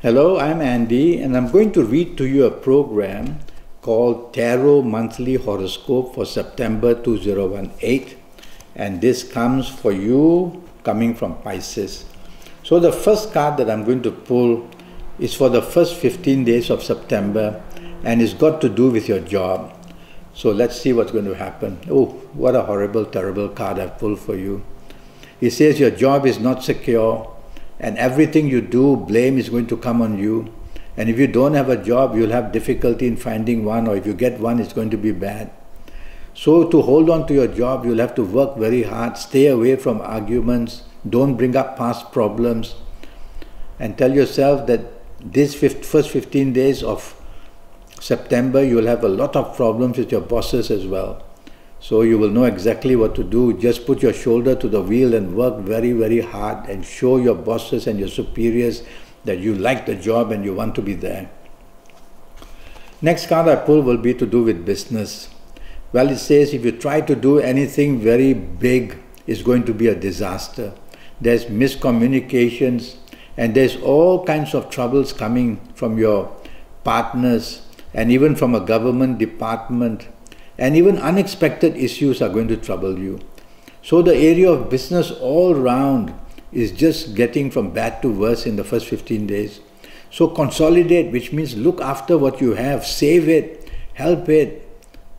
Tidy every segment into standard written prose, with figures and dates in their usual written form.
Hello, I'm Andy, and I'm going to read to you a program called Tarot Monthly Horoscope for September 2018. And this comes for you coming from Pisces. So the first card that I'm going to pull is for the first 15 days of September, and it's got to do with your job. So let's see what's going to happen. Oh, what a horrible, terrible card I've pulled for you. It says your job is not secure, and everything you do, blame is going to come on you. And if you don't have a job, you'll have difficulty in finding one, or if you get one, it's going to be bad. So to hold on to your job, you'll have to work very hard, stay away from arguments, don't bring up past problems, and tell yourself that this first 15 days of September, you'll have a lot of problems with your bosses as well. So you will know exactly what to do. Just put your shoulder to the wheel and work very, very hard and show your bosses and your superiors that you like the job and you want to be there. Next card I pull will be to do with business. Well, it says if you try to do anything very big, it's going to be a disaster. There's miscommunications and there's all kinds of troubles coming from your partners and even from a government department, and even unexpected issues are going to trouble you. So the area of business all round is just getting from bad to worse in the first 15 days. So consolidate, which means look after what you have, save it, help it,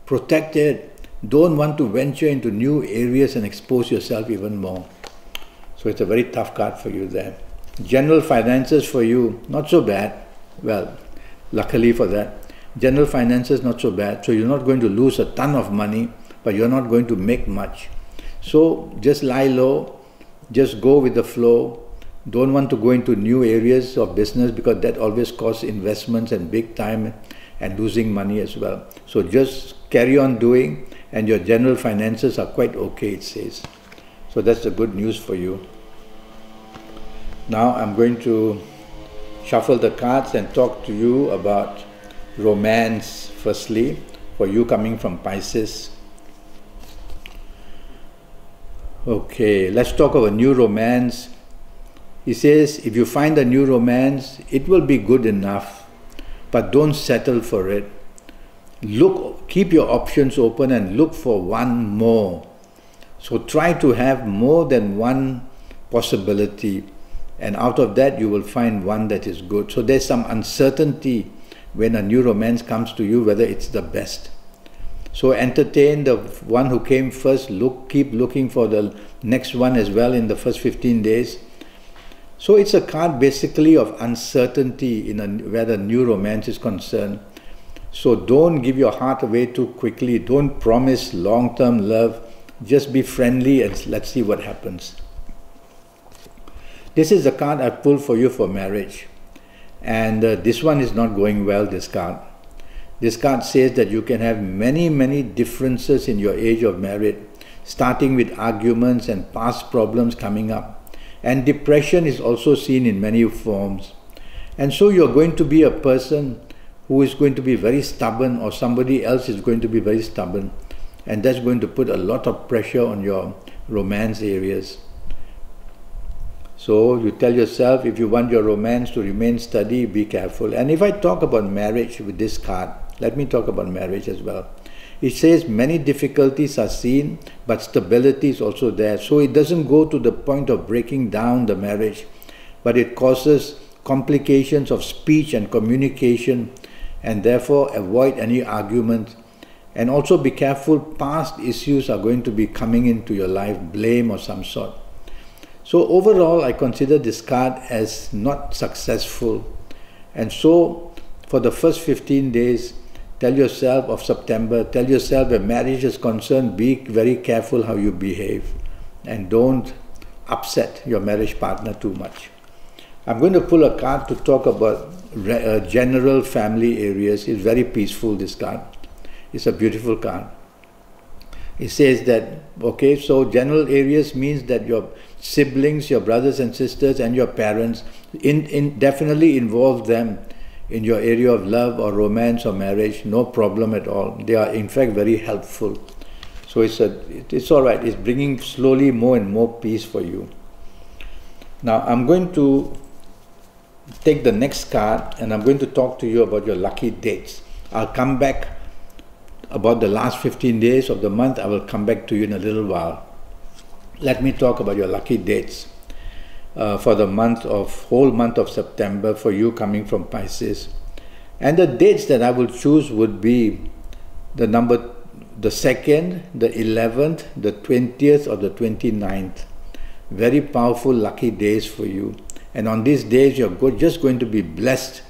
protect it. Don't want to venture into new areas and expose yourself even more. So it's a very tough card for you there. General finances for you, not so bad. Well, luckily for that. General finances not so bad, so you're not going to lose a ton of money, but you're not going to make much. So just lie low, just go with the flow. Don't want to go into new areas of business because that always costs investments and big time and losing money as well. So just carry on doing, and your general finances are quite okay, it says. So that's the good news for you. Now I'm going to shuffle the cards and talk to you about romance, firstly, for you coming from Pisces. Okay, let's talk about new romance. He says, if you find a new romance, it will be good enough, but don't settle for it. Keep your options open and look for one more. So try to have more than one possibility, and out of that you will find one that is good. So there's some uncertainty when a new romance comes to you, whether it's the best. So entertain the one who came first, keep looking for the next one as well in the first 15 days. So it's a card basically of uncertainty where the new romance is concerned. So don't give your heart away too quickly, don't promise long-term love, just be friendly and let's see what happens. This is the card I pulled for you for marriage. And this one is not going well, this card. This card says that you can have many, many differences in your age of marriage, starting with arguments and past problems coming up. And depression is also seen in many forms. And so you're going to be a person who is going to be very stubborn, or somebody else is going to be very stubborn. And that's going to put a lot of pressure on your romance areas. So you tell yourself, if you want your romance to remain steady, be careful. And if I talk about marriage with this card, let me talk about marriage as well. It says many difficulties are seen, but stability is also there. So it doesn't go to the point of breaking down the marriage, but it causes complications of speech and communication, and therefore avoid any argument. And also be careful, past issues are going to be coming into your life, blame of some sort. So overall, I consider this card as not successful. And so, for the first 15 days, tell yourself of September, tell yourself where marriage is concerned, be very careful how you behave. And don't upset your marriage partner too much. I'm going to pull a card to talk about general family areas. It's very peaceful, this card. It's a beautiful card. It says that, okay, so general areas means that your siblings, your brothers and sisters and your parents, definitely involve them in your area of love or romance or marriage, no problem at all. They are in fact very helpful. So it's all right, it's bringing slowly more and more peace for you. Now I'm going to take the next card and I'm going to talk to you about your lucky dates. I'll come back about the last 15 days of the month. I will come back to you in a little while. Let me talk about your lucky dates for the whole month of September for you coming from Pisces. And the dates that I will choose would be the 2nd, the 11th, the 20th or the 29th. Very powerful lucky days for you. And on these days you're just going to be blessed,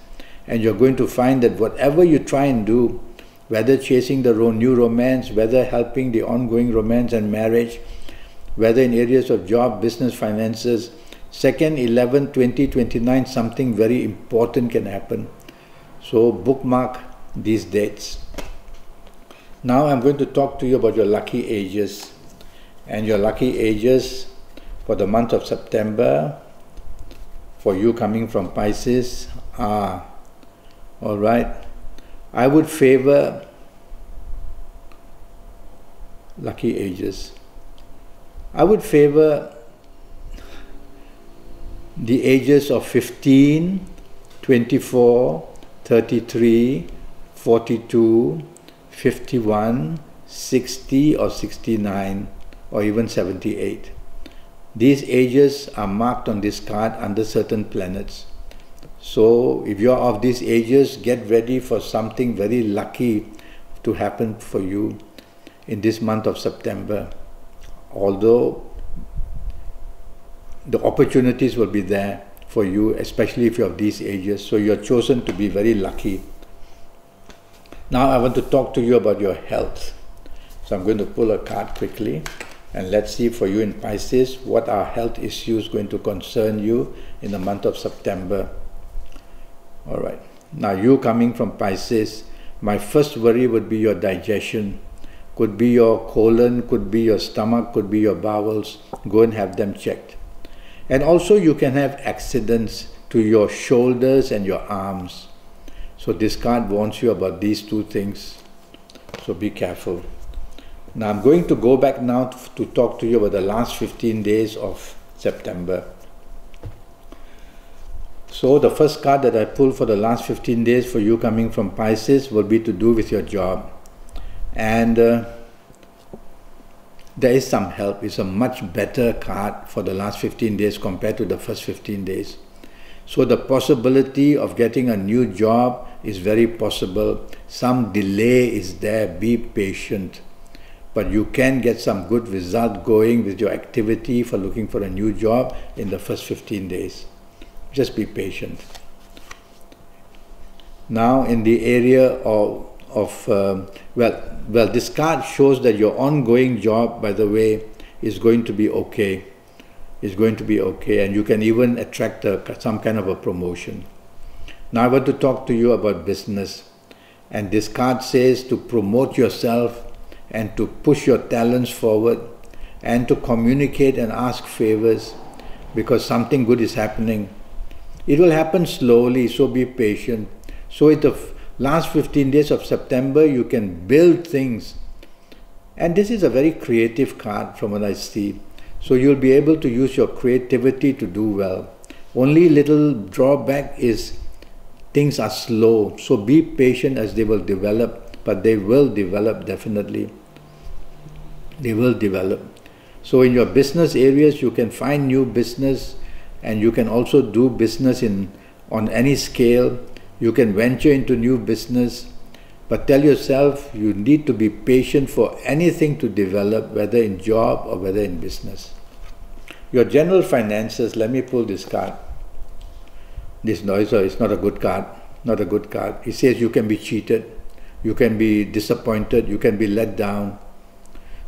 and you're going to find that whatever you try and do, whether chasing the new romance, whether helping the ongoing romance and marriage, whether in areas of job, business, finances, 2nd, 11th, 20, 29, something very important can happen. So bookmark these dates. Now I'm going to talk to you about your lucky ages. And your lucky ages for the month of September, for you coming from Pisces, are, all right, I would favor lucky ages. I would favor the ages of 15, 24, 33, 42, 51, 60 or 69 or even 78. These ages are marked on this card under certain planets. So if you're of these ages, get ready for something very lucky to happen for you in this month of September. Although the opportunities will be there for you, especially if you're of these ages. So you're chosen to be very lucky. Now I want to talk to you about your health. So I'm going to pull a card quickly, and let's see for you in Pisces what are health issues going to concern you in the month of September. All right. Now you coming from Pisces, my first worry would be your digestion. Could be your colon, could be your stomach, could be your bowels. Go and have them checked. And also you can have accidents to your shoulders and your arms. So this card warns you about these two things. So be careful. Now I'm going to go back now to talk to you about the last 15 days of September. So the first card that I pulled for the last 15 days for you coming from Pisces will be to do with your job. And there is some help. It's a much better card for the last 15 days compared to the first 15 days. So the possibility of getting a new job is very possible. Some delay is there. Be patient. But you can get some good result going with your activity for looking for a new job in the first 15 days. Just be patient. Now in the area of this card shows that your ongoing job, by the way, is going to be okay. Is going to be okay, and you can even attract some kind of a promotion. Now I want to talk to you about business. And this card says to promote yourself and to push your talents forward and to communicate and ask favors, because something good is happening. It will happen slowly, so be patient. So in the last 15 days of September, you can build things. And this is a very creative card from what I see. So you'll be able to use your creativity to do well. Only little drawback is things are slow. So be patient as they will develop, but they will develop definitely. They will develop. So in your business areas, you can find new business, and you can also do business on any scale. You can venture into new business, but tell yourself you need to be patient for anything to develop, whether in job or whether in business. Your general finances, let me pull this card. This noise is not a good card, not a good card. It says you can be cheated, you can be disappointed, you can be let down.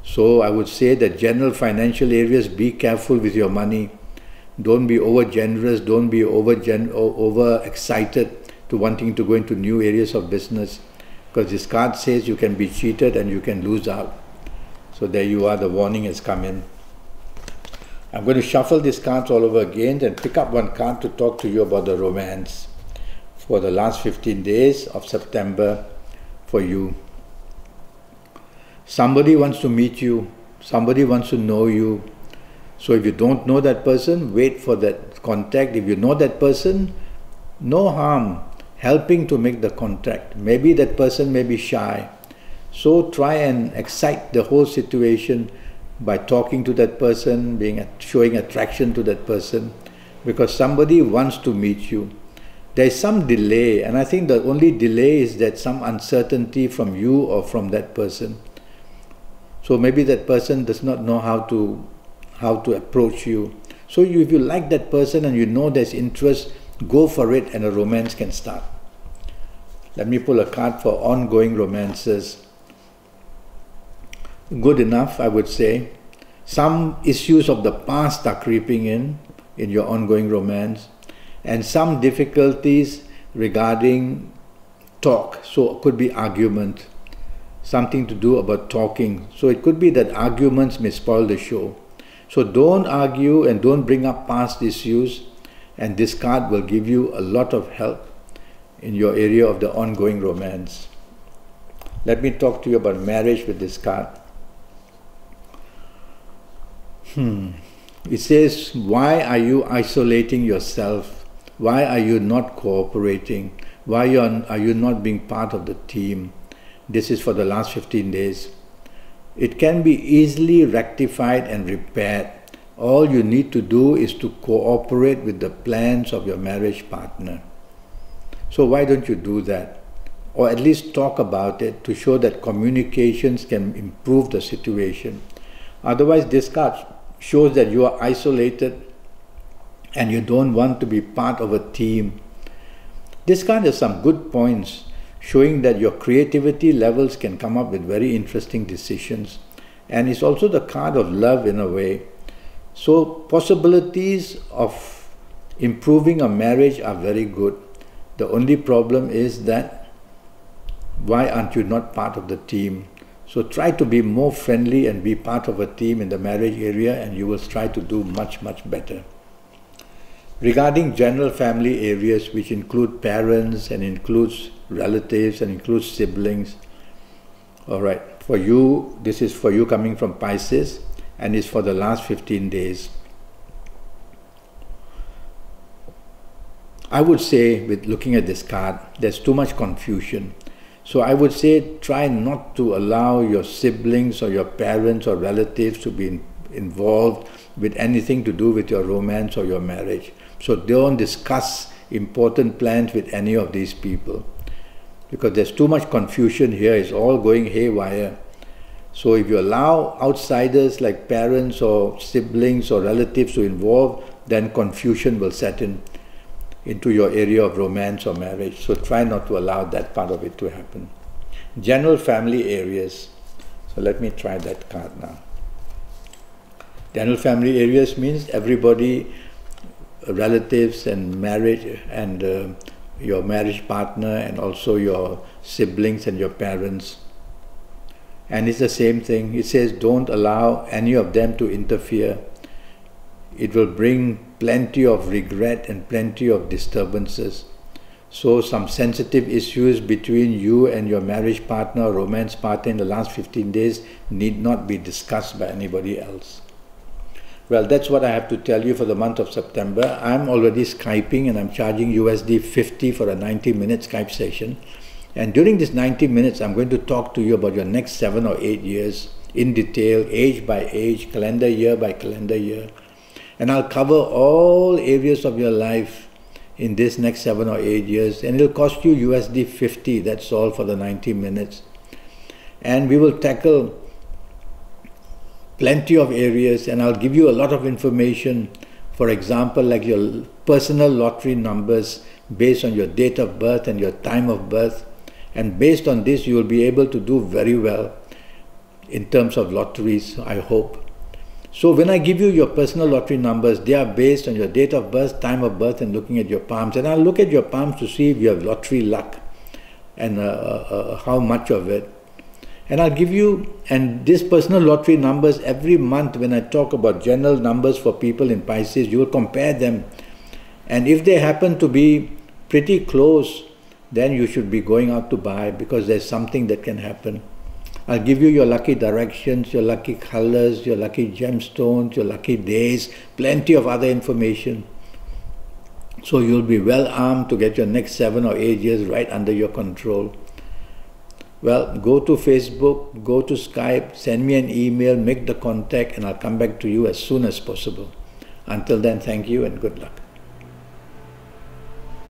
So I would say that general financial areas, be careful with your money. Don't be over generous, don't be over excited to wanting to go into new areas of business, because this card says you can be cheated and you can lose out. So there you are, the warning has come in. I'm going to shuffle these cards all over again and pick up one card to talk to you about the romance for the last 15 days of September for you. Somebody wants to meet you, somebody wants to know you. So if you don't know that person, wait for that contact. If you know that person, no harm helping to make the contact. Maybe that person may be shy. So try and excite the whole situation by talking to that person, showing attraction to that person, because somebody wants to meet you. There is some delay, and I think the only delay is that some uncertainty from you or from that person. So maybe that person does not know how to approach you. So if you like that person and you know there's interest, go for it and a romance can start. Let me pull a card for ongoing romances. Good enough, I would say. Some issues of the past are creeping in your ongoing romance, and some difficulties regarding talk. So it could be argument, something to do about talking. So it could be that arguments may spoil the show. So don't argue and don't bring up past issues, and this card will give you a lot of help in your area of the ongoing romance. Let me talk to you about marriage with this card. It says, why are you isolating yourself? Why are you not cooperating? Why are you not being part of the team? This is for the last 15 days. It can be easily rectified and repaired. All you need to do is to cooperate with the plans of your marriage partner. So why don't you do that? Or at least talk about it to show that communications can improve the situation. Otherwise, this card shows that you are isolated and you don't want to be part of a team. This card has some good points, showing that your creativity levels can come up with very interesting decisions. And it's also the card of love in a way. So possibilities of improving a marriage are very good. The only problem is that why aren't you not part of the team? So try to be more friendly and be part of a team in the marriage area, and you will try to do much, much better. Regarding general family areas, which include parents and includes relatives and includes siblings, all right, for you, this is for you coming from Pisces, and is for the last 15 days. I would say, with looking at this card, there's too much confusion. So I would say try not to allow your siblings or your parents or relatives to be involved with anything to do with your romance or your marriage. So don't discuss important plans with any of these people, because there's too much confusion here. It's all going haywire. So if you allow outsiders like parents or siblings or relatives to involve, then confusion will set in into your area of romance or marriage. So try not to allow that part of it to happen. General family areas. So let me try that card now. General family areas means everybody, relatives and marriage, and your marriage partner, and also your siblings and your parents. And it's the same thing. It says don't allow any of them to interfere. It will bring plenty of regret and plenty of disturbances. So some sensitive issues between you and your marriage partner or romance partner in the last 15 days need not be discussed by anybody else. Well, that's what I have to tell you for the month of September. I'm already Skyping, and I'm charging USD 50 for a 90-minute Skype session. And during this 90 minutes, I'm going to talk to you about your next 7 or 8 years in detail, age by age, calendar year by calendar year. And I'll cover all areas of your life in this next 7 or 8 years, and it'll cost you USD 50, that's all for the 90 minutes. And we will tackle plenty of areas, and I'll give you a lot of information, for example, like your personal lottery numbers based on your date of birth and your time of birth. And based on this, you will be able to do very well in terms of lotteries, I hope. So when I give you your personal lottery numbers, they are based on your date of birth, time of birth, and looking at your palms. And I'll look at your palms to see if you have lottery luck and how much of it. And I'll give you, and this personal lottery numbers every month when I talk about general numbers for people in Pisces, you will compare them. And if they happen to be pretty close, then you should be going out to buy, because there's something that can happen. I'll give you your lucky directions, your lucky colors, your lucky gemstones, your lucky days, plenty of other information. So you'll be well armed to get your next 7 or 8 years right under your control. Well, go to Facebook, go to Skype, send me an email, make the contact, and I'll come back to you as soon as possible. Until then, thank you and good luck.